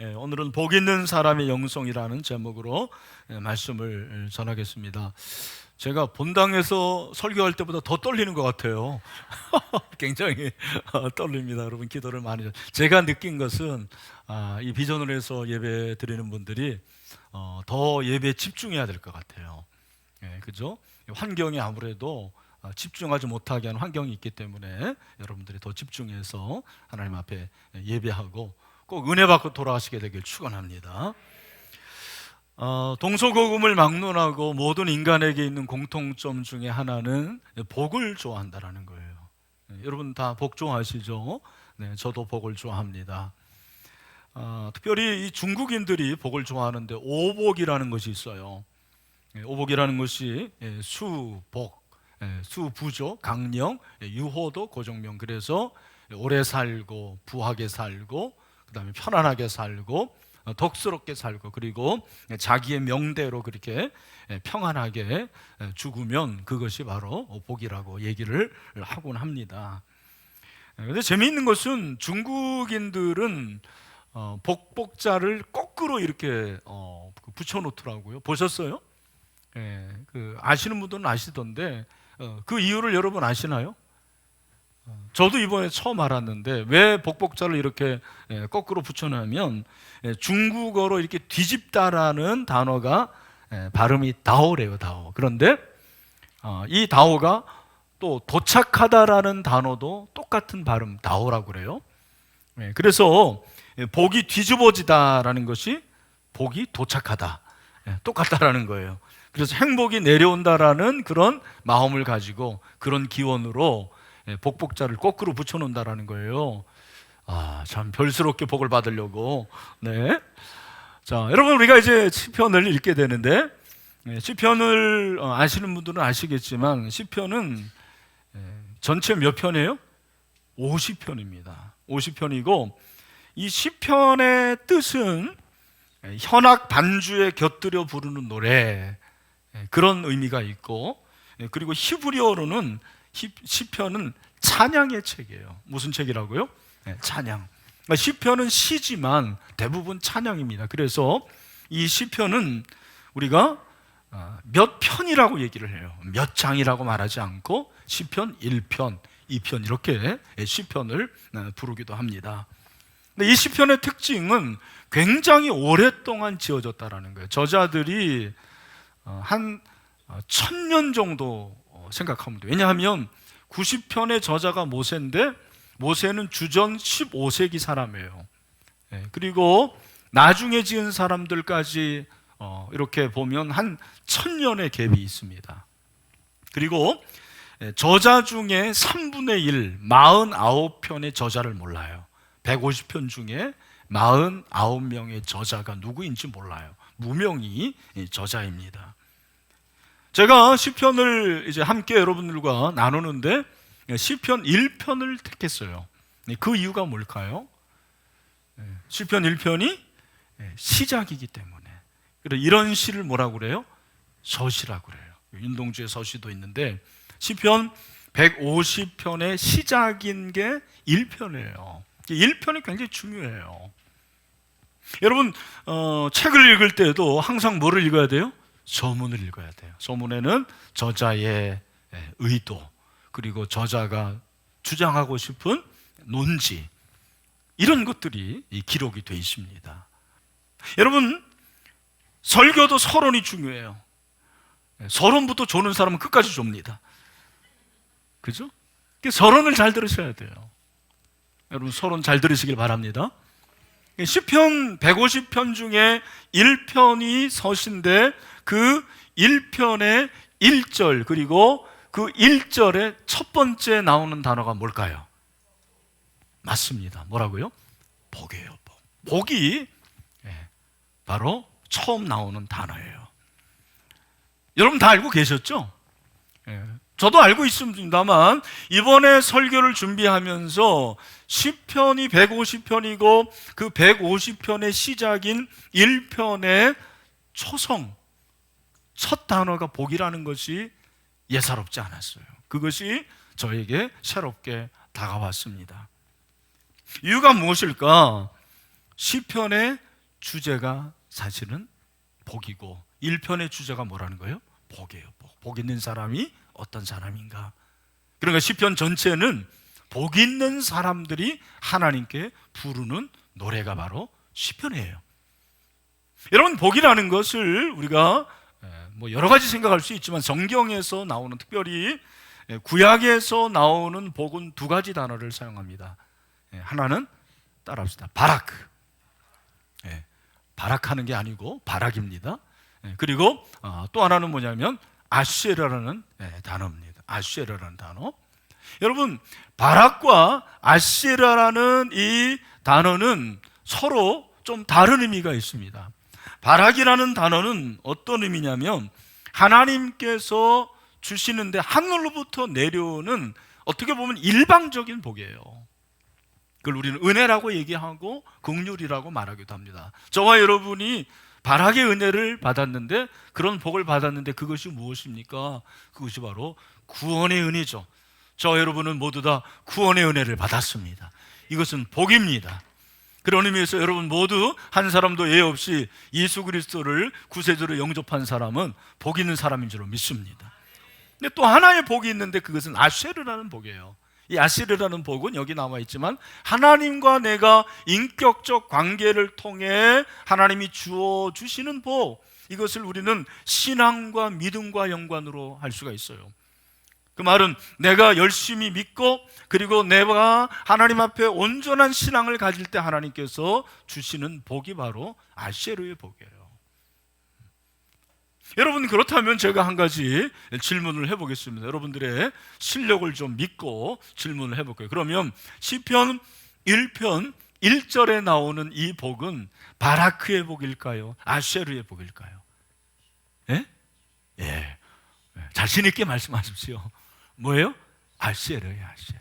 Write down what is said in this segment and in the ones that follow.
오늘은 복 있는 사람의 영성이라는 제목으로 말씀을 전하겠습니다. 제가 본당에서 설교할 때보다 더 떨리는 것 같아요. 굉장히 떨립니다. 여러분 기도를 많이 해주세요. 제가 느낀 것은 이 비전을 해서 예배 드리는 분들이 더 예배에 집중해야 될 것 같아요. 그죠? 환경이 아무래도 집중하지 못하게 하는 환경이 있기 때문에 여러분들이 더 집중해서 하나님 앞에 예배하고 꼭 은혜 받고 돌아가시게 되길 축원합니다. 동서고금을 막론하고 모든 인간에게 있는 공통점 중에 하나는 복을 좋아한다라는 거예요. 여러분 다 복 좋아하시죠? 네, 저도 복을 좋아합니다. 특별히 이 중국인들이 복을 좋아하는데 오복이라는 것이 있어요. 오복이라는 것이 수복, 수부죠, 강령, 유호도, 고정명. 그래서 오래 살고 부하게 살고 그 다음에 편안하게 살고 덕스럽게 살고 그리고 자기의 명대로 그렇게 평안하게 죽으면 그것이 바로 복이라고 얘기를 하곤 합니다. 그런데 재미있는 것은 중국인들은 복복자를 거꾸로 이렇게 붙여놓더라고요. 보셨어요? 아시는 분들은 아시던데 그 이유를 여러분 아시나요? 저도 이번에 처음 알았는데 왜 복복자를 이렇게 거꾸로 붙여놓으면 중국어로 이렇게 뒤집다라는 단어가 발음이 다오래요. 다오. 그런데 이 다오가 또 도착하다라는 단어도 똑같은 발음 다오라고 그래요. 그래서 복이 뒤집어지다라는 것이 복이 도착하다 똑같다라는 거예요. 그래서 행복이 내려온다라는 그런 마음을 가지고 그런 기원으로 복복자를 거꾸로 붙여놓는다라는 거예요. 참 별스럽게 복을 받으려고. 네. 자, 여러분 우리가 이제 시편을 읽게 되는데 시편을 아시는 분들은 아시겠지만 시편은 전체 몇 편이에요? 50편입니다. 50편이고 이 시편의 뜻은 현악 반주에 곁들여 부르는 노래 그런 의미가 있고 그리고 히브리어로는 시편은 찬양의 책이에요. 무슨 책이라고요? 찬양. 시편은 시지만 대부분 찬양입니다. 그래서 이 시편은 우리가 몇 편이라고 얘기를 해요. 몇 장이라고 말하지 않고 시편 1편, 2편 이렇게 시편을 부르기도 합니다. 근데 이 시편의 특징은 굉장히 오랫동안 지어졌다라는 거예요. 저자들이 한 1000년 정도 생각하면 돼요. 왜냐하면 90편의 저자가 모세인데 모세는 주전 15세기 사람이에요. 그리고 나중에 지은 사람들까지 이렇게 보면 한 1000년의 갭이 있습니다. 그리고 저자 중에 3분의 1, 49편의 저자를 몰라요. 150편 중에 49명의 저자가 누구인지 몰라요. 무명이 저자입니다. 제가 시편을 이제 함께 여러분들과 나누는데 시편 1편을 택했어요. 그 이유가 뭘까요? 시편 1편이 시작이기 때문에. 그래서 이런 시를 뭐라고 그래요? 서시라고 그래요. 윤동주의 서시도 있는데 시편 150편의 시작인 게 1편이에요. 1편이 굉장히 중요해요. 여러분 책을 읽을 때도 항상 뭐를 읽어야 돼요? 서문을 읽어야 돼요. 서문에는 저자의 의도 그리고 저자가 주장하고 싶은 논지 이런 것들이 기록이 되어 있습니다. 여러분 설교도 서론이 중요해요. 서론부터 조는 사람은 끝까지 줍니다. 그죠? 서론을 잘 들으셔야 돼요. 여러분 서론 잘 들으시길 바랍니다. 시편 150편 중에 1편이 서신데 그 1편의 1절 그리고 그 1절의 첫 번째 나오는 단어가 뭘까요? 맞습니다. 뭐라고요? 복이에요. 복. 복이 바로 처음 나오는 단어예요. 여러분 다 알고 계셨죠? 저도 알고 있습니다만 이번에 설교를 준비하면서 시편이 150편이고 그 150편의 시작인 1편의 초성 첫 단어가 복이라는 것이 예사롭지 않았어요. 그것이 저에게 새롭게 다가왔습니다. 이유가 무엇일까? 시편의 주제가 사실은 복이고 1편의 주제가 뭐라는 거예요? 복이에요. 복 있는 사람이 어떤 사람인가. 그러니까 시편 전체는 복 있는 사람들이 하나님께 부르는 노래가 바로 시편이에요. 여러분, 복이라는 것을 우리가 뭐 여러 가지 생각할 수 있지만 성경에서 나오는, 특별히 구약에서 나오는 복은 두 가지 단어를 사용합니다. 하나는 따라합시다. 바라크. 바락하는 게 아니고 바락입니다. 그리고 또 하나는 뭐냐면 아쉐라라는 단어입니다. 아쉐라라는 단어. 여러분, 바락과 아쉐라라는 이 단어는 서로 좀 다른 의미가 있습니다. 바락이라는 단어는 어떤 의미냐면 하나님께서 주시는데 하늘로부터 내려오는, 어떻게 보면 일방적인 복이에요. 그걸 우리는 은혜라고 얘기하고 긍휼이라고 말하기도 합니다. 저와 여러분이 바락의 은혜를 받았는데, 그런 복을 받았는데 그것이 무엇입니까? 그것이 바로 구원의 은혜죠. 저와 여러분은 모두 다 구원의 은혜를 받았습니다. 이것은 복입니다. 그런 의미에서 여러분 모두 한 사람도 예 없이 예수 그리스도를 구세주로 영접한 사람은 복 있는 사람인 줄 믿습니다. 근데 또 하나의 복이 있는데 그것은 아쉐르라는 복이에요. 이 아쉐르라는 복은 여기 나와 있지만 하나님과 내가 인격적 관계를 통해 하나님이 주어 주시는 복, 이것을 우리는 신앙과 믿음과 연관으로 할 수가 있어요. 그 말은 내가 열심히 믿고 그리고 내가 하나님 앞에 온전한 신앙을 가질 때 하나님께서 주시는 복이 바로 아쉐르의 복이에요. 여러분, 그렇다면 제가 한 가지 질문을 해보겠습니다. 여러분들의 실력을 좀 믿고 질문을 해볼게요. 그러면 시편 1편 1절에 나오는 이 복은 바라크의 복일까요? 아쉐르의 복일까요? 예? 예. 자신 있게 말씀하십시오. 뭐예요? 아쉐르예요, 아쉐르.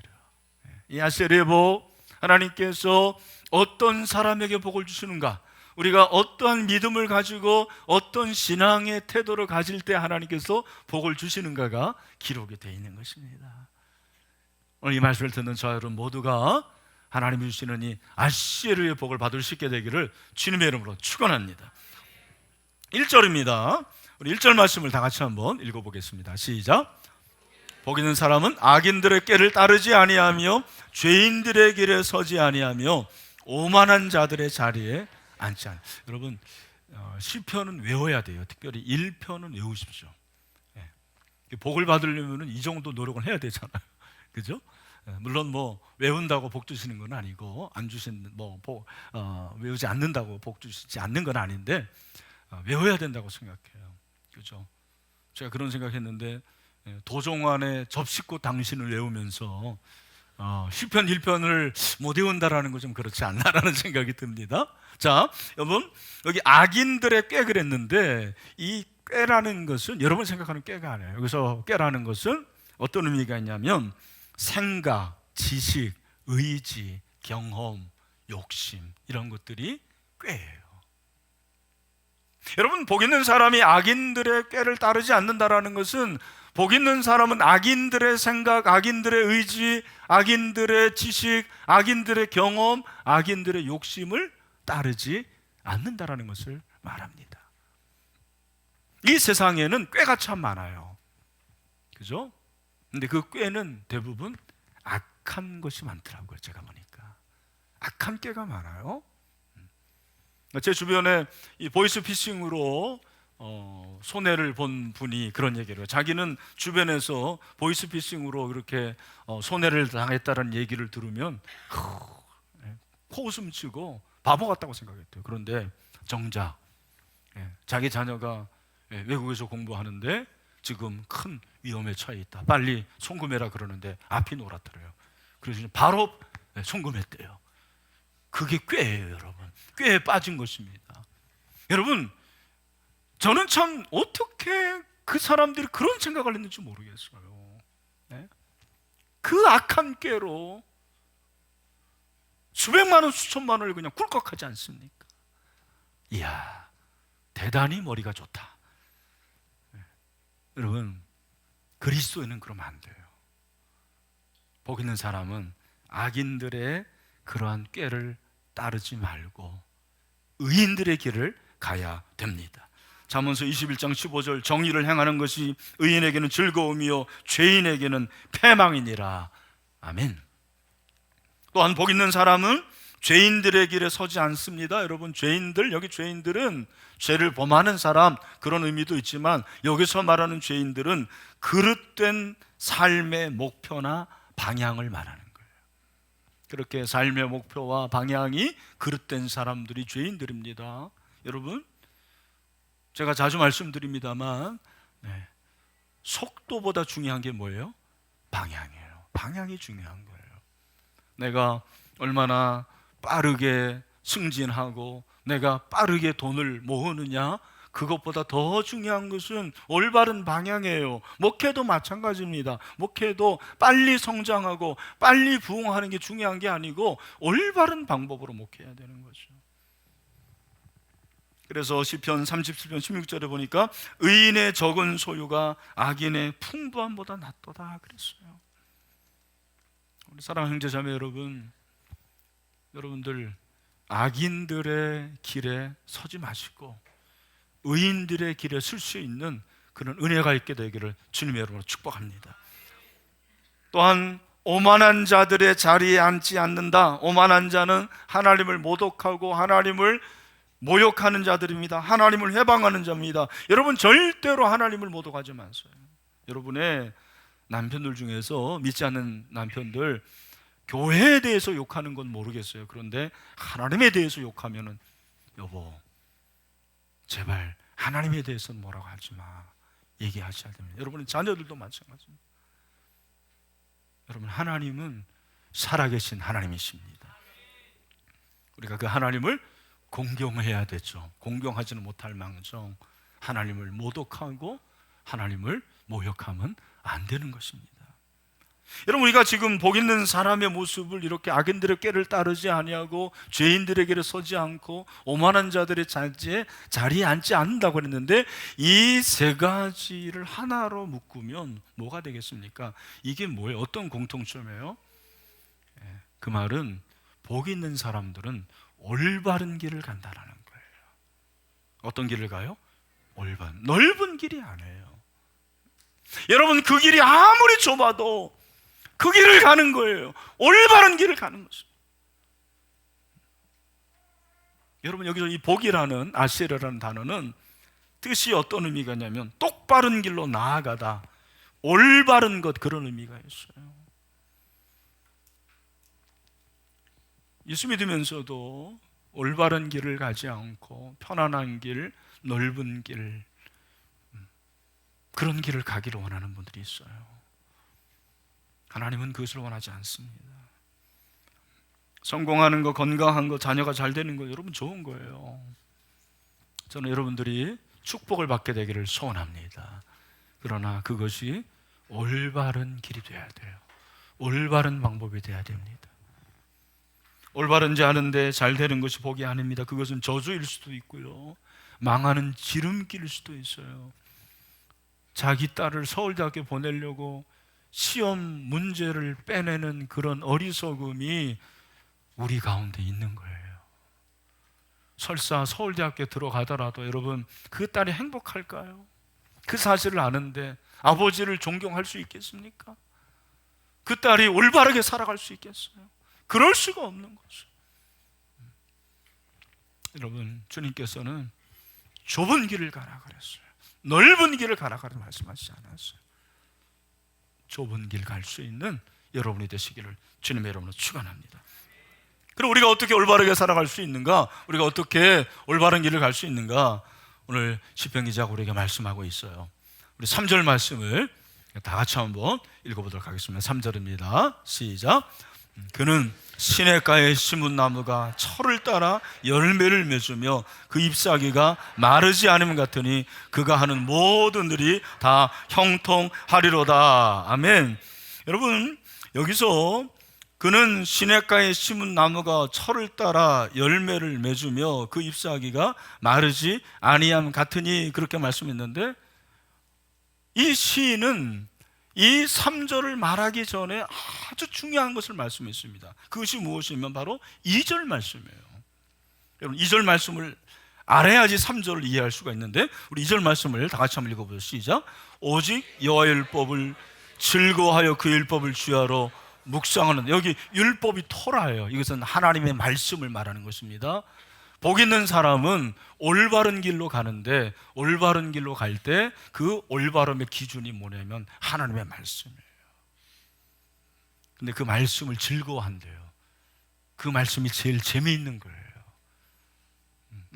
이 아쉐르의 복, 하나님께서 어떤 사람에게 복을 주시는가? 우리가 어떠한 믿음을 가지고 어떤 신앙의 태도를 가질 때 하나님께서 복을 주시는가가 기록이 되어 있는 것입니다. 오늘 이 말씀을 듣는 저 여러분 모두가 하나님이 주시는 이 아쉐르의 복을 받을 수 있게 되기를 주님의 이름으로 축원합니다. 1절입니다. 우리 1절 말씀을 다 같이 한번 읽어보겠습니다. 시작. 복 있는 사람은 악인들의 꾀를 따르지 아니하며 죄인들의 길에 서지 아니하며 오만한 자들의 자리에 앉지 않아요. 여러분, 시편은 외워야 돼요. 특별히 1편은 외우십시오. 복을 받으려면 이 정도 노력을 해야 되잖아요. 그죠? 물론 뭐 외운다고 복 주시는 건 아니고, 안 주신 외우지 않는다고 복 주시지 않는 건 아닌데 외워야 된다고 생각해요. 그죠? 제가 그런 생각했는데 도종환의 접시꽃 당신을 외우면서 시편 1편을 못 외운다라는 거 좀 그렇지 않나라는 생각이 듭니다. 자, 여러분, 여기 악인들의 꾀 그랬는데 이 꾀라는 것은 여러분 생각하는 꾀가 아니에요. 여기서 꾀라는 것은 어떤 의미가 있냐면 생각, 지식, 의지, 경험, 욕심, 이런 것들이 꾀예요. 여러분, 복 있는 사람이 악인들의 꾀를 따르지 않는다라는 것은, 복 있는 사람은 악인들의 생각, 악인들의 의지, 악인들의 지식, 악인들의 경험, 악인들의 욕심을 따르지 않는다라는 것을 말합니다. 이 세상에는 꾀가 참 많아요. 그죠? 근데 그 꾀는 대부분 악한 것이 많더라고요. 제가 보니까 악한 꾀가 많아요. 제 주변에 이 보이스피싱으로 손해를 본 분이 그런 얘기를 해요. 자기는 주변에서 보이스피싱으로 이렇게 손해를 당했다는 얘기를 들으면 코웃음 치고 바보 같다고 생각했대요. 그런데 정작 자기 자녀가 외국에서 공부하는데 지금 큰 위험에 처해 있다, 빨리 송금해라 그러는데 앞이 노랗더래요. 그래서 바로 송금했대요. 그게 꾀예요, 여러분. 꾀에 빠진 것입니다. 여러분, 저는 참 어떻게 그 사람들이 그런 생각을 했는지 모르겠어요. 그 악한 꾀로 수백만 원, 수천만 원을 그냥 꿀꺽하지 않습니까? 이야, 대단히 머리가 좋다. 여러분, 그리스도인은 그러면 안 돼요. 복 있는 사람은 악인들의 그러한 꾀를 따르지 말고 의인들의 길을 가야 됩니다. 잠언서 21장 15절, 정의를 행하는 것이 의인에게는 즐거움이요 죄인에게는 패망이니라. 아멘. 또한 복 있는 사람은 죄인들의 길에 서지 않습니다. 여러분, 죄인들, 여기 죄인들은 죄를 범하는 사람, 그런 의미도 있지만 여기서 말하는 죄인들은 그릇된 삶의 목표나 방향을 말하는 거예요. 그렇게 삶의 목표와 방향이 그릇된 사람들이 죄인들입니다. 여러분, 제가 자주 말씀드립니다만 속도보다 중요한 게 뭐예요? 방향이에요. 방향이 중요한 거예요. 내가 얼마나 빠르게 승진하고 내가 빠르게 돈을 모으느냐, 그것보다 더 중요한 것은 올바른 방향이에요. 목회도 마찬가지입니다. 목회도 빨리 성장하고 빨리 부흥하는 게 중요한 게 아니고 올바른 방법으로 목회해야 되는 거죠. 그래서 시편 37편 16절에 보니까 의인의 적은 소유가 악인의 풍부함보다 낫도다 그랬어요. 우리 사랑하는 형제자매 여러분, 여러분들 악인들의 길에 서지 마시고 의인들의 길에 설 수 있는 그런 은혜가 있게 되기를 주님의 이름으로 축복합니다. 또한 오만한 자들의 자리에 앉지 않는다. 오만한 자는 하나님을 모독하고 하나님을 모욕하는 자들입니다. 하나님을 회방하는 자입니다. 여러분, 절대로 하나님을 모독하지 마세요. 여러분의 남편들 중에서 믿지 않는 남편들, 교회에 대해서 욕하는 건 모르겠어요. 그런데 하나님에 대해서 욕하면은 여보, 제발 하나님에 대해서는 뭐라고 하지 마, 얘기하셔야 됩니다. 여러분의 자녀들도 마찬가지입니다. 여러분, 하나님은 살아계신 하나님이십니다. 우리가 그 하나님을 공경해야 되죠. 공경하지는 못할 망정 하나님을 모독하고 하나님을 모욕하면 안 되는 것입니다. 여러분, 우리가 지금 복 있는 사람의 모습을 이렇게 악인들의 꾀를 따르지 아니하고 죄인들의 길에 서지 않고 오만한 자들의 자리에 앉지 않는다고 그랬는데, 이 세 가지를 하나로 묶으면 뭐가 되겠습니까? 이게 뭐예요? 어떤 공통점이에요? 그 말은 복 있는 사람들은 올바른 길을 간다라는 거예요. 어떤 길을 가요? 올바른, 넓은 길이 아니에요. 여러분, 그 길이 아무리 좁아도 그 길을 가는 거예요. 올바른 길을 가는 것입니다. 여러분, 여기서 이 복이라는, 아세르라는 단어는 뜻이 어떤 의미가 있냐면 똑바른 길로 나아가다, 올바른 것, 그런 의미가 있어요. 예수 믿으면서도 올바른 길을 가지 않고 편안한 길, 넓은 길, 그런 길을 가기를 원하는 분들이 있어요. 하나님은 그것을 원하지 않습니다. 성공하는 거, 건강한 거, 자녀가 잘 되는 거, 여러분 좋은 거예요. 저는 여러분들이 축복을 받게 되기를 소원합니다. 그러나 그것이 올바른 길이 돼야 돼요. 올바른 방법이 돼야 됩니다. 올바른지 아는데 잘 되는 것이 복이 아닙니다. 그것은 저주일 수도 있고요, 망하는 지름길일 수도 있어요. 자기 딸을 서울대학교 보내려고 시험 문제를 빼내는 그런 어리석음이 우리 가운데 있는 거예요. 설사 서울대학교 들어가더라도 여러분, 그 딸이 행복할까요? 그 사실을 아는데 아버지를 존경할 수 있겠습니까? 그 딸이 올바르게 살아갈 수 있겠어요? 그럴 수가 없는 거죠. 여러분, 주님께서는 좁은 길을 가라 그랬어요. 넓은 길을 가라 그랬어요. 말씀하시지 않았어요. 좁은 길 갈 수 있는 여러분이 되시기를 주님의 이름으로 축원합니다. 그럼 우리가 어떻게 올바르게 살아갈 수 있는가? 우리가 어떻게 올바른 길을 갈 수 있는가? 오늘 시편 기자가 우리에게 말씀하고 있어요. 우리 3절 말씀을 다 같이 한번 읽어보도록 하겠습니다. 3절입니다. 시작. 그는 시냇가에 심은 나무가 철을 따라 열매를 맺으며 그 잎사귀가 마르지 않음 같으니 그가 하는 모든 일이 다 형통하리로다. 아멘. 여러분, 여기서 그는 시냇가에 심은 나무가 철을 따라 열매를 맺으며 그 잎사귀가 마르지 아니함 같으니, 그렇게 말씀했는데, 이 시인은 이 3절을 말하기 전에 아주 중요한 것을 말씀했습니다. 그것이 무엇이면 바로 2절 말씀이에요. 여러분 2절 말씀을 알아야지 3절을 이해할 수가 있는데, 우리 2절 말씀을 다 같이 한번 읽어보죠. 시작. 오직 여호와의 율법을 즐거워하여 그 율법을 주야로 묵상하는, 여기 율법이 토라예요. 이것은 하나님의 말씀을 말하는 것입니다. 복 있는 사람은 올바른 길로 가는데, 올바른 길로 갈 때 그 올바름의 기준이 뭐냐면 하나님의 말씀이에요. 근데 그 말씀을 즐거워한대요. 그 말씀이 제일 재미있는 거예요.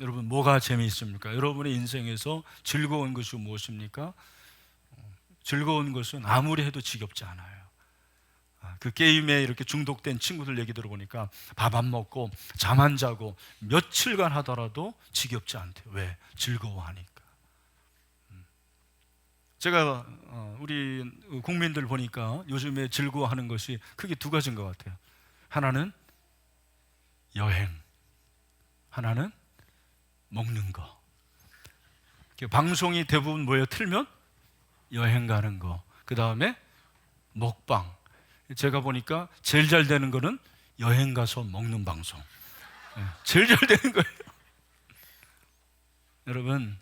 여러분, 뭐가 재미있습니까? 여러분의 인생에서 즐거운 것이 무엇입니까? 즐거운 것은 아무리 해도 지겹지 않아요. 그 게임에 이렇게 중독된 친구들 얘기 들어보니까 밥 안 먹고 잠 안 자고 며칠간 하더라도 지겹지 않대요. 왜? 즐거워하니까. 제가 우리 국민들 보니까 요즘에 즐거워하는 것이 크게 두 가지인 것 같아요. 하나는 여행, 하나는 먹는 거. 방송이 대부분 뭐예요? 틀면 여행 가는 거, 그 다음에 먹방. 제가 보니까 제일 잘 되는 거는 여행 가서 먹는 방송. 제일 잘 되는 거예요. 여러분,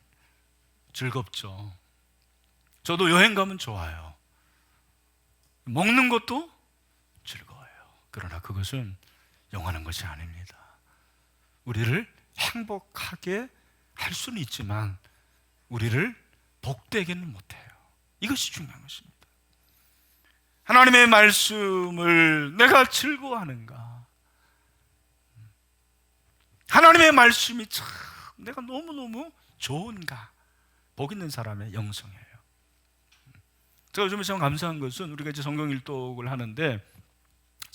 즐겁죠. 저도 여행 가면 좋아요. 먹는 것도 즐거워요. 그러나 그것은 영원한 것이 아닙니다. 우리를 행복하게 할 수는 있지만 우리를 복되게는 못해요. 이것이 중요한 것입니다. 하나님의 말씀을 내가 즐거워하는가? 하나님의 말씀이 참 내가 너무너무 좋은가? 복 있는 사람의 영성이에요. 제가 요즘에 참 감사한 것은, 우리가 이제 성경 일독을 하는데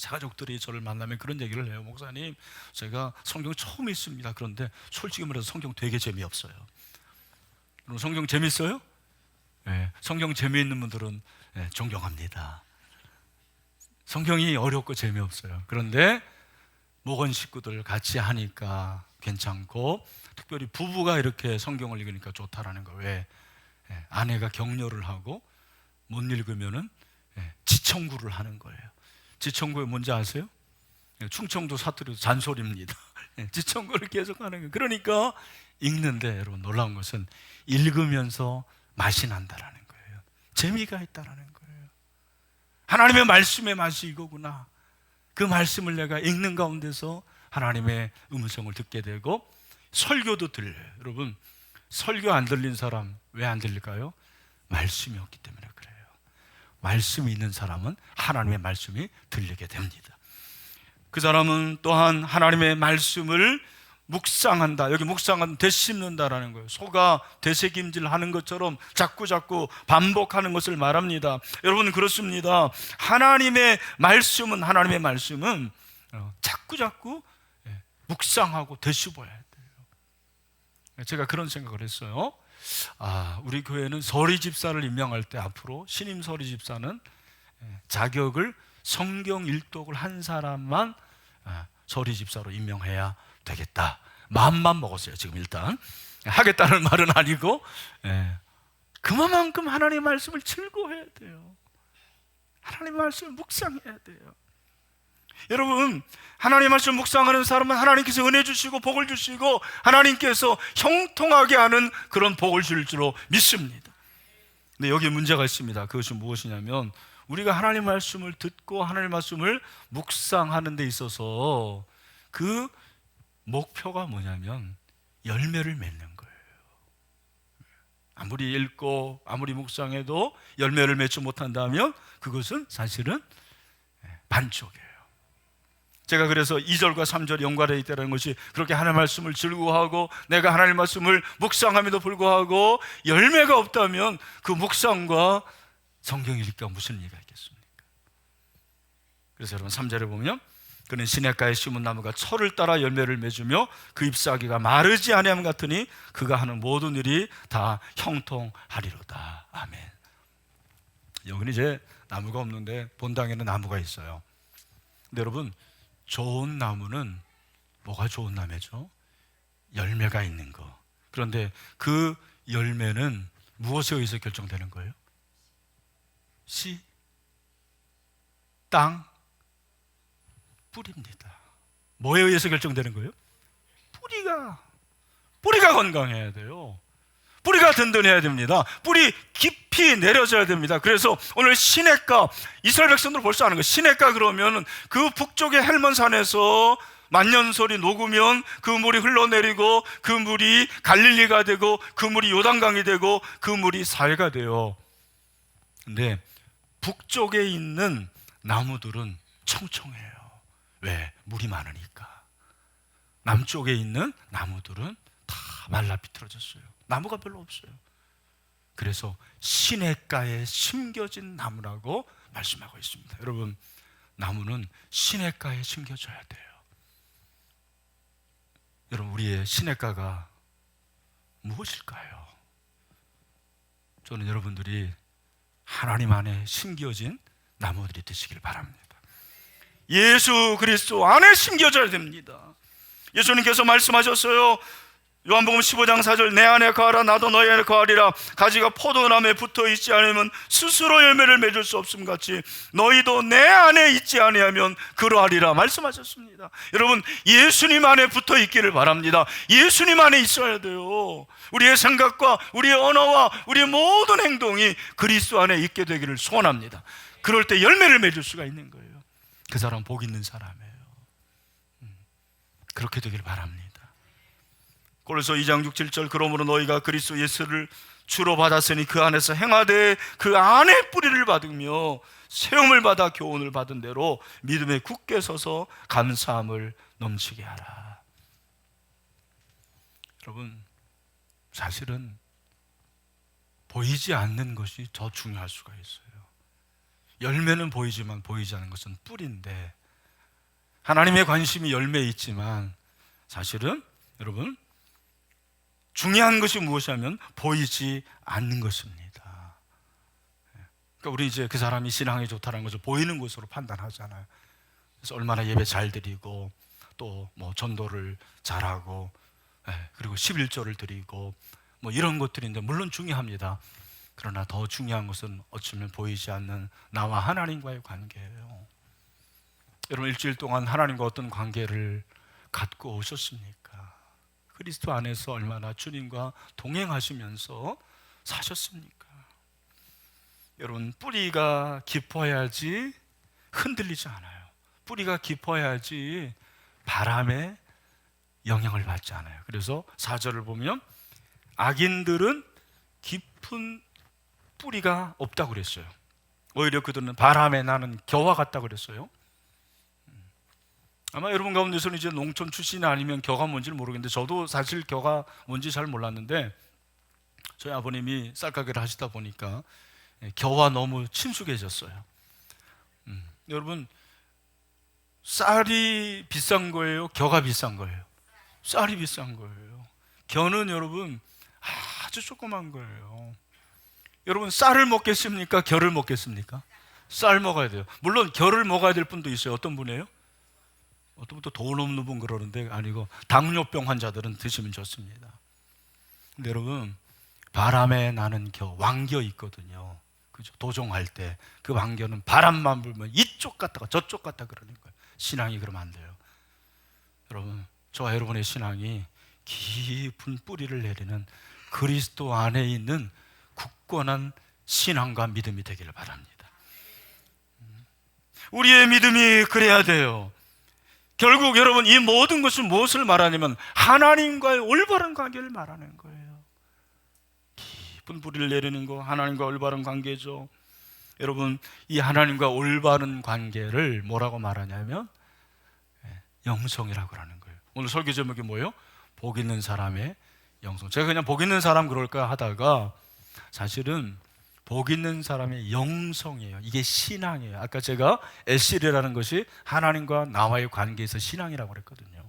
가족들이 저를 만나면 그런 얘기를 해요. 목사님, 제가 성경 처음 읽습니다. 그런데 솔직히 말해서 성경 되게 재미없어요. 그럼 성경 재밌어요? 네, 성경 재미있는 분들은 네, 존경합니다. 성경이 어렵고 재미없어요. 그런데 목원 식구들 같이 하니까 괜찮고, 특별히 부부가 이렇게 성경을 읽으니까 좋다라는 거. 왜? 네, 아내가 격려를 하고 못 읽으면은 지청구를 하는 거예요. 지청구에 뭔지 아세요? 충청도 사투리도 잔소리입니다. 지청구를 계속 하는 거예요. 그러니까 읽는데, 여러분 놀라운 것은 읽으면서 맛이 난다라는 거예요. 재미가 있다라는 거예요. 하나님의 말씀의 맛이 이거구나. 그 말씀을 내가 읽는 가운데서 하나님의 음성을 듣게 되고, 설교도 들려요. 여러분, 설교 안 들린 사람 왜 안 들릴까요? 말씀이 없기 때문에 그래요. 말씀이 있는 사람은 하나님의 말씀이 들리게 됩니다. 그 사람은 또한 하나님의 말씀을 묵상한다. 여기 묵상은 되씹는다라는 거예요. 소가 되새김질 하는 것처럼 자꾸 반복하는 것을 말합니다. 여러분, 그렇습니다. 하나님의 말씀은 자꾸 묵상하고 되씹어야 돼요. 제가 그런 생각을 했어요. 우리 교회는 서리 집사를 임명할 때 앞으로 신임 서리 집사는 자격을 성경 일독을 한 사람만 서리 집사로 임명해야 되겠다. 마음만 먹었어요. 지금 일단 하겠다는 말은 아니고, 그만큼 하나님의 말씀을 즐거워해야 돼요. 하나님의 말씀을 묵상해야 돼요. 여러분, 하나님의 말씀 묵상하는 사람은 하나님께서 은혜 주시고 복을 주시고 하나님께서 형통하게 하는 그런 복을 줄 줄로 믿습니다. 근데 여기 문제가 있습니다. 그것이 무엇이냐면, 우리가 하나님의 말씀을 듣고 하나님의 말씀을 묵상하는 데 있어서 그 목표가 뭐냐면 열매를 맺는 거예요. 아무리 읽고 아무리 묵상해도 열매를 맺지 못한다면 그것은 사실은 반쪽이에요. 제가 그래서 2절과 3절이 연관되어 있다는 것이, 그렇게 하나님의 말씀을 즐거워하고 내가 하나님의 말씀을 묵상함에도 불구하고 열매가 없다면 그 묵상과 성경 읽기가 무슨 의미가 있겠습니까? 그래서 여러분 3절에 보면, 그는 시냇가에 심은 나무가 철을 따라 열매를 맺으며 그 잎사귀가 마르지 아니함 같으니 그가 하는 모든 일이 다 형통하리로다. 아멘. 여기는 이제 나무가 없는데 본당에는 나무가 있어요. 근데 여러분, 좋은 나무는 뭐가 좋은 나무죠? 열매가 있는 거. 그런데 그 열매는 무엇에 의해서 결정되는 거예요? 씨, 땅, 뿌리입니다. 뭐에 의해서 결정되는 거예요? 뿌리가 건강해야 돼요. 뿌리가 든든해야 됩니다. 뿌리 깊이 내려져야 됩니다. 그래서 오늘 시냇가, 이스라엘 백성들 벌써 아는 거예요. 시냇가 그러면 그 북쪽의 헬몬산에서 만년설이 녹으면 그 물이 흘러내리고 그 물이 갈릴리가 되고 그 물이 요단강이 되고 그 물이 사해가 돼요. 근데 북쪽에 있는 나무들은 청청해요. 왜? 물이 많으니까. 남쪽에 있는 나무들은 다 말라 비틀어졌어요. 나무가 별로 없어요. 그래서 시냇가에 심겨진 나무라고 말씀하고 있습니다. 여러분, 나무는 시냇가에 심겨져야 돼요. 여러분, 우리의 시냇가가 무엇일까요? 저는 여러분들이 하나님 안에 심겨진 나무들이 되시길 바랍니다. 예수 그리스도 안에 심겨져야 됩니다. 예수님께서 말씀하셨어요. 요한복음 15장 4절, 내 안에 거하라 나도 너희 안에 거하리라. 가지가 포도나무에 붙어 있지 않으면 스스로 열매를 맺을 수 없음 같이 너희도 내 안에 있지 아니하면 그러하리라 말씀하셨습니다. 여러분, 예수님 안에 붙어 있기를 바랍니다. 예수님 안에 있어야 돼요. 우리의 생각과 우리의 언어와 우리의 모든 행동이 그리스도 안에 있게 되기를 소원합니다. 그럴 때 열매를 맺을 수가 있는 거예요. 그 사람 복 있는 사람이에요. 그렇게 되길 바랍니다. 고린도서 2장 6, 7절, 그러므로 너희가 그리스도 예수를 주로 받았으니 그 안에서 행하되 그 안에 뿌리를 받으며 세움을 받아 교훈을 받은 대로 믿음에 굳게 서서 감사함을 넘치게 하라. 여러분, 사실은 보이지 않는 것이 더 중요할 수가 있어요. 열매는 보이지만 보이지 않는 것은 뿌리인데, 하나님의 관심이 열매에 있지만 사실은 여러분, 중요한 것이 무엇이냐면 보이지 않는 것입니다. 그러니까 우리 이제 그 사람이 신앙이 좋다는 것을 보이는 것으로 판단하잖아요. 그래서 얼마나 예배 잘 드리고 또 뭐 전도를 잘하고 그리고 11조를 드리고 뭐 이런 것들인데 물론 중요합니다. 그러나 더 중요한 것은 어쩌면 보이지 않는 나와 하나님과의 관계예요. 여러분, 일주일 동안 하나님과 어떤 관계를 갖고 오셨습니까? 그리스도 안에서 얼마나 주님과 동행하시면서 사셨습니까? 여러분, 뿌리가 깊어야지 흔들리지 않아요. 뿌리가 깊어야지 바람에 영향을 받지 않아요. 그래서 4절을 보면 악인들은 깊은 뿌리가 없다고 그랬어요. 오히려 그들은 바람에 나는 겨와 같다고 그랬어요. 아마 여러분 가운데서는 이제 농촌 출신이 아니면 겨가 뭔지를 모르겠는데, 저도 사실 겨가 뭔지 잘 몰랐는데 저희 아버님이 쌀가게를 하시다 보니까 겨와 너무 친숙해졌어요. 여러분, 쌀이 비싼 거예요? 겨가 비싼 거예요? 쌀이 비싼 거예요. 겨는 여러분 아주 조그만 거예요. 여러분, 쌀을 먹겠습니까? 겨를 먹겠습니까? 쌀 먹어야 돼요. 물론 겨를 먹어야 될 분도 있어요. 어떤 분이에요? 어떤 분도 돈 없는 분 그러는데 아니고, 당뇨병 환자들은 드시면 좋습니다. 근데 여러분, 바람에 나는 겨, 왕겨 있거든요. 그죠? 도종할 때 그 왕겨는 바람만 불면 이쪽 갔다가 저쪽 갔다 그러는 거예요. 신앙이 그러면 안 돼요. 여러분, 저와 여러분의 신앙이 깊은 뿌리를 내리는 그리스도 안에 있는 굳건한 신앙과 믿음이 되기를 바랍니다. 우리의 믿음이 그래야 돼요. 결국 여러분, 이 모든 것은 무엇을 말하냐면 하나님과의 올바른 관계를 말하는 거예요. 깊은 뿌리를 내리는 거, 하나님과 올바른 관계죠. 여러분, 이 하나님과 올바른 관계를 뭐라고 말하냐면 영성이라고 하는 거예요. 오늘 설교 제목이 뭐예요? 복 있는 사람의 영성. 제가 그냥 복 있는 사람 그럴까 하다가 사실은 복 있는 사람의 영성이에요. 이게 신앙이에요. 아까 제가 에실이라는 것이 하나님과 나와의 관계에서 신앙이라고 그랬거든요.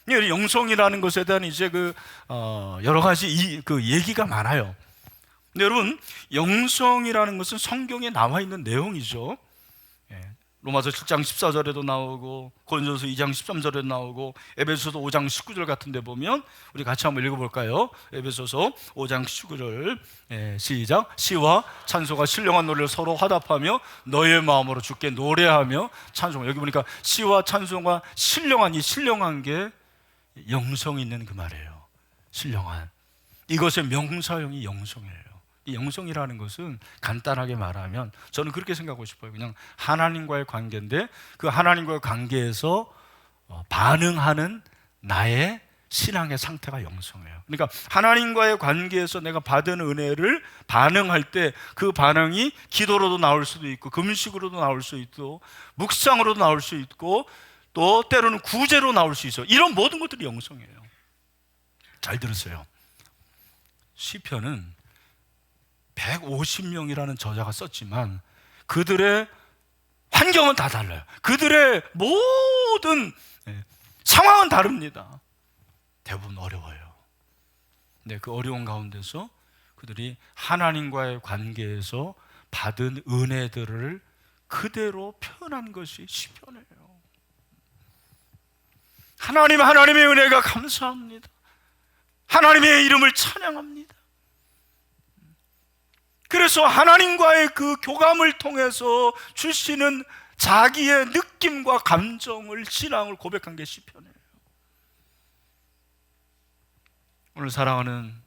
영성이라는 것에 대한 이제 여러 가지 얘기가 많아요. 근데 여러분, 영성이라는 것은 성경에 나와 있는 내용이죠. 로마서 7장 14절에도 나오고 고린도서 2장 13절에도 나오고 에베소서 5장 19절 같은 데 보면 우리 같이 한번 읽어볼까요? 에베소서 5장 19절 시작. 시와 찬송과 신령한 노래를 서로 화답하며 너의 마음으로 주께 노래하며 찬송. 여기 보니까 시와 찬송과 신령한, 이 신령한 게 영성이 있는 그 말이에요. 신령한. 이것의 명사형이 영성이에요. 이 영성이라는 것은 간단하게 말하면 저는 그렇게 생각하고 싶어요. 그냥 하나님과의 관계인데 그 하나님과의 관계에서 반응하는 나의 신앙의 상태가 영성이에요. 그러니까 하나님과의 관계에서 내가 받은 은혜를 반응할 때 그 반응이 기도로도 나올 수도 있고 금식으로도 나올 수 있고 묵상으로도 나올 수 있고 또 때로는 구제로 나올 수 있어요. 이런 모든 것들이 영성이에요. 잘 들으세요. 시편은 150명이라는 저자가 썼지만 그들의 환경은 다 달라요. 그들의 모든 상황은 다릅니다. 대부분 어려워요. 근데 그 어려운 가운데서 그들이 하나님과의 관계에서 받은 은혜들을 그대로 표현한 것이 시편이에요. 하나님의 은혜가 감사합니다. 하나님의 이름을 찬양합니다. 그래서 하나님과의 그 교감을 통해서 주시는 자기의 느낌과 감정을, 신앙을 고백한 게 시편이에요. 오늘 사랑하는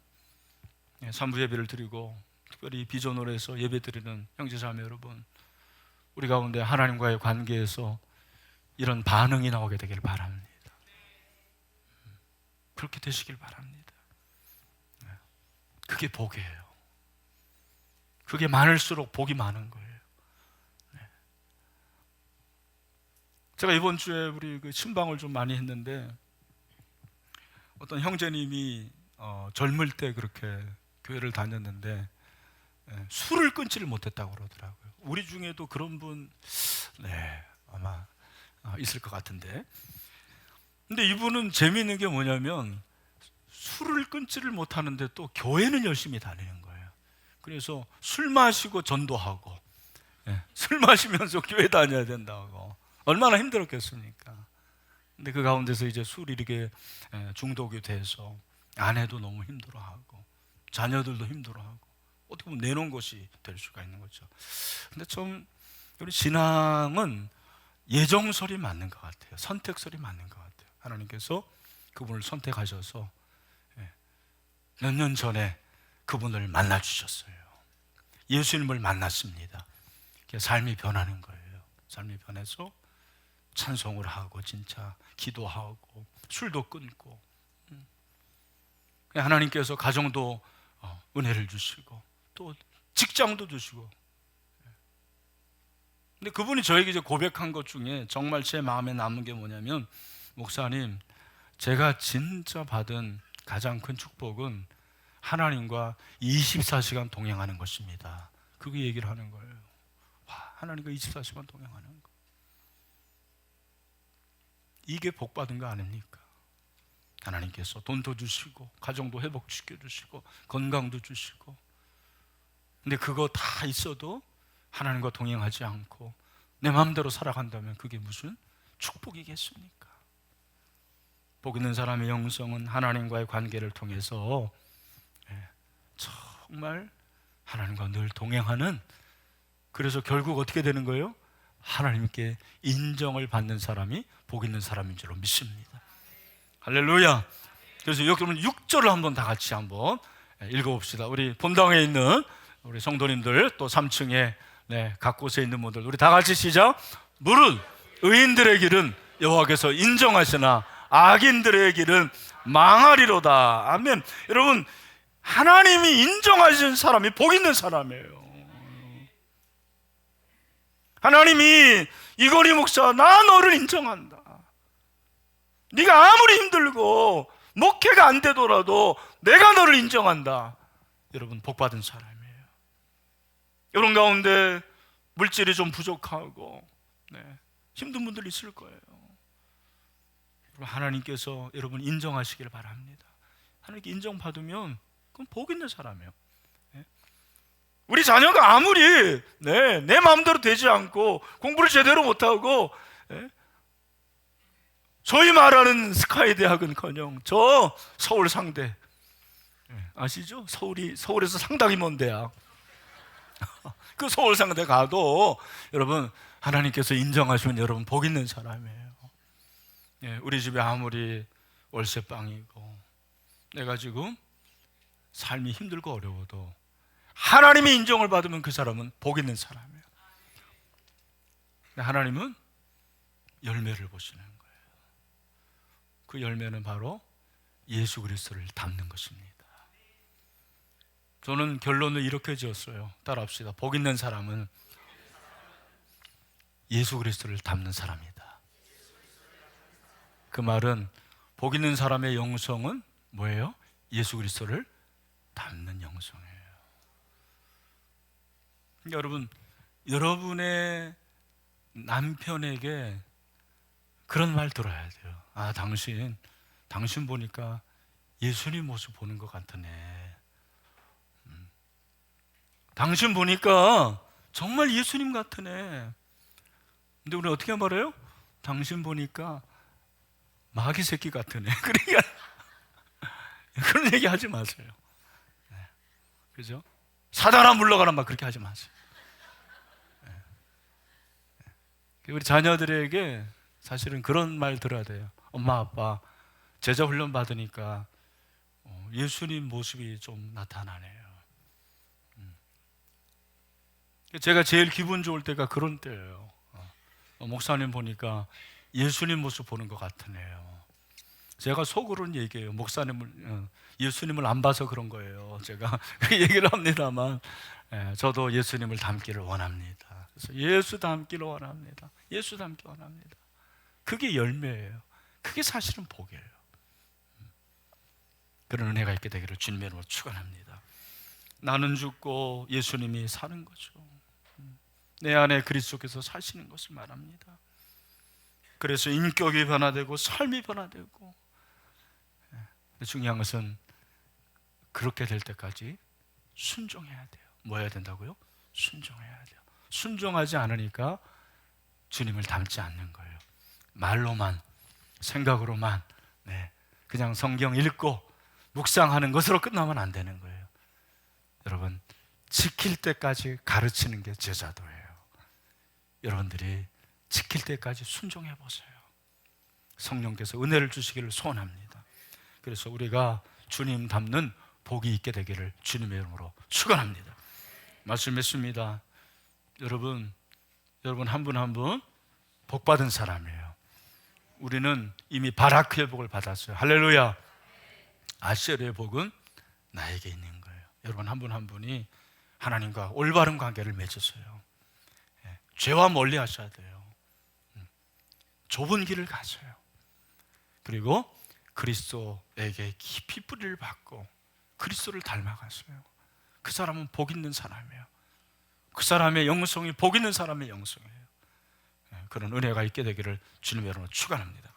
산부 예배를 드리고 특별히 비전으로 해서 예배 드리는 형제자매 여러분, 우리 가운데 하나님과의 관계에서 이런 반응이 나오게 되길 바랍니다. 그렇게 되시길 바랍니다. 그게 복이에요. 그게 많을수록 복이 많은 거예요. 제가 이번 주에 우리 그 신방을 좀 많이 했는데 어떤 형제님이 젊을 때 그렇게 교회를 다녔는데 술을 끊지를 못했다고 그러더라고요. 우리 중에도 그런 분 아마 있을 것 같은데, 근데 이분은 재미있는 게 뭐냐면 술을 끊지를 못하는데 또 교회는 열심히 다니는 거예요. 그래서 술 마시고 전도하고 술 마시면서 교회 다녀야 된다고. 얼마나 힘들었겠습니까? 근데 그 가운데서 이제 술이 이렇게 중독이 돼서 아내도 너무 힘들어하고 자녀들도 힘들어하고 어떻게 보면 내놓은 것이 될 수가 있는 거죠. 근데 좀 우리 신앙은 예정설이 맞는 것 같아요. 선택설이 맞는 것 같아요. 하나님께서 그분을 선택하셔서 몇 년 전에 그분을 만나 주셨어요. 예수님을 만났습니다. 삶이 변하는 거예요. 삶이 변해서 찬송을 하고 진짜 기도하고 술도 끊고 하나님께서 가정도 은혜를 주시고 또 직장도 주시고. 근데 그분이 저에게 이제 고백한 것 중에 정말 제 마음에 남는 게 뭐냐면, 목사님, 제가 진짜 받은 가장 큰 축복은 하나님과 24시간 동행하는 것입니다. 그게 얘기를 하는 거예요. 와, 하나님과 24시간 동행하는 거. 이게 복 받은 거 아닙니까? 하나님께서 돈도 주시고 가정도 회복시켜 주시고 건강도 주시고. 근데 그거 다 있어도 하나님과 동행하지 않고 내 마음대로 살아간다면 그게 무슨 축복이겠습니까? 복 있는 사람의 영성은 하나님과의 관계를 통해서 정말 하나님과 늘 동행하는, 그래서 결국 어떻게 되는 거예요? 하나님께 인정을 받는 사람이 복 있는 사람인 줄로 믿습니다. 할렐루야. 그래서 여러분 6절을 한번 다 같이 한번 읽어봅시다. 우리 본당에 있는 우리 성도님들, 또 3층에 각 곳에 있는 분들, 우리 다 같이 시작. 무릇 의인들의 길은 여호와께서 인정하시나 악인들의 길은 망하리로다. 아멘. 여러분, 하나님이 인정하신 사람이 복 있는 사람이에요. 하나님이 이건희 목사, 나 너를 인정한다. 네가 아무리 힘들고 목회가 안 되더라도 내가 너를 인정한다. 여러분, 복 받은 사람이에요. 여러분 가운데 물질이 좀 부족하고 힘든 분들 있을 거예요. 하나님께서 여러분 인정하시길 바랍니다. 하나님께 인정받으면 그건 복 있는 사람이에요. 우리 자녀가 아무리 내 마음대로 되지 않고 공부를 제대로 못하고 소위 말하는 스카이 대학은커녕 저 서울 상대 아시죠? 서울에서 상당히 먼 대학 그 서울 상대 가도 여러분 하나님께서 인정하시면 여러분 복 있는 사람이에요. 우리 집에 아무리 월세방이고 내가 지금 삶이 힘들고 어려워도 하나님의 인정을 받으면 그 사람은 복 있는 사람이에요. 하나님은 열매를 보시는 거예요. 그 열매는 바로 예수 그리스도를 닮는 것입니다. 저는 결론을 이렇게 지었어요. 따라합시다. 복 있는 사람은 예수 그리스도를 닮는 사람이다. 그 말은 복 있는 사람의 영성은 뭐예요? 예수 그리스도를 닮는 영성이에요. 여러분, 여러분의 남편에게 그런 말 들어야 돼요. 아, 당신 보니까 예수님 모습 보는 것 같으네. 당신 보니까 정말 예수님 같으네. 근데 우리 어떻게 말해요? 당신 보니까 마귀 새끼 같으네. 그러니까 그런 얘기 하지 마세요. 그죠? 사단아 물러가라 막 그렇게 하지 마세요. 우리 자녀들에게 사실은 그런 말 들어야 돼요. 엄마 아빠 제자 훈련 받으니까 예수님 모습이 좀 나타나네요. 제가 제일 기분 좋을 때가 그런 때예요. 목사님 보니까 예수님 모습 보는 것 같으네요. 제가 속으로는 얘기해요. 예수님을 안 봐서 그런 거예요. 제가 그 얘기를 합니다만, 저도 예수님을 닮기를 원합니다. 그래서 예수 닮기를 원합니다. 예수 닮기 원합니다. 그게 열매예요. 그게 사실은 복이에요. 그런 은혜가 있게 되기를 주님의 이름으로 축원합니다. 나는 죽고 예수님이 사는 거죠. 내 안에 그리스도께서 사시는 것을 말합니다. 그래서 인격이 변화되고 삶이 변화되고, 중요한 것은 그렇게 될 때까지 순종해야 돼요. 뭐 해야 된다고요? 순종해야 돼요. 순종하지 않으니까 주님을 닮지 않는 거예요. 말로만, 생각으로만, 그냥 성경 읽고 묵상하는 것으로 끝나면 안 되는 거예요. 여러분, 지킬 때까지 가르치는 게 제자도예요. 여러분들이 지킬 때까지 순종해 보세요. 성령께서 은혜를 주시기를 소원합니다. 그래서 우리가 주님 닮는 복이 있게 되기를 주님의 이름으로 축원합니다. 말씀 맺습니다. 여러분 한 분 한 분 복 받은 사람이에요. 우리는 이미 바라크의 복을 받았어요. 할렐루야. 아셀의 복은 나에게 있는 거예요. 여러분 한 분 한 분이 하나님과 올바른 관계를 맺으세요. 죄와 멀리 하셔야 돼요. 좁은 길을 가세요. 그리고 그리스도에게 깊이 뿌리를 받고 그리스도를 닮아가세요. 그 사람은 복 있는 사람이에요. 그 사람의 영성이 복 있는 사람의 영성이에요. 그런 은혜가 있게 되기를 주님의 이름으로 축원합니다.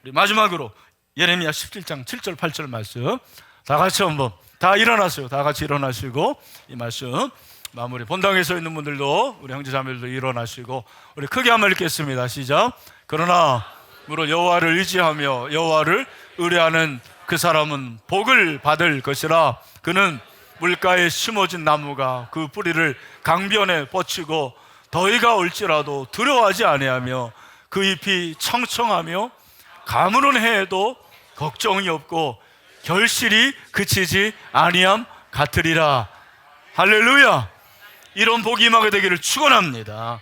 우리 마지막으로 예레미야 17장 7절 8절 말씀 다 같이 한번 다 일어나세요. 다 같이 일어나시고 이 말씀 마무리. 본당에 서 있는 분들도 우리 형제자매들도 일어나시고 우리 크게 한번 읽겠습니다. 시작. 그러나 무릇 여호와를 의지하며 여호와를 의뢰하는 그 사람은 복을 받을 것이라. 그는 물가에 심어진 나무가 그 뿌리를 강변에 뻗치고 더위가 올지라도 두려워하지 아니하며 그 잎이 청청하며 가물은 해에도 걱정이 없고 결실이 그치지 아니함 같으리라. 할렐루야. 이런 복이 임하게 되기를 축원합니다.